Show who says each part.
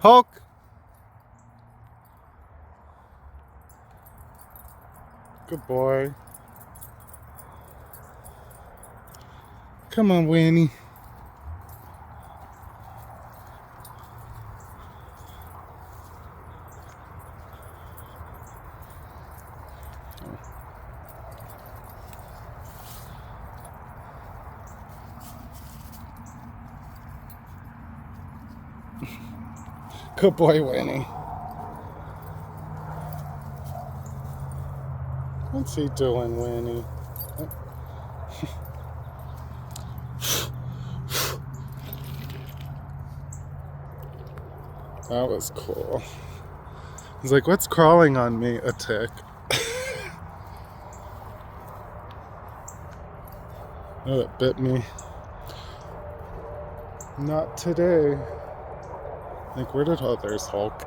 Speaker 1: Hulk! Good boy. Come on, Winnie. Good boy, Winnie. What's he doing, Winnie? That was cool. He's like, what's crawling on me? A tick. Oh, it bit me. Not today. Like, where did others, Hulk?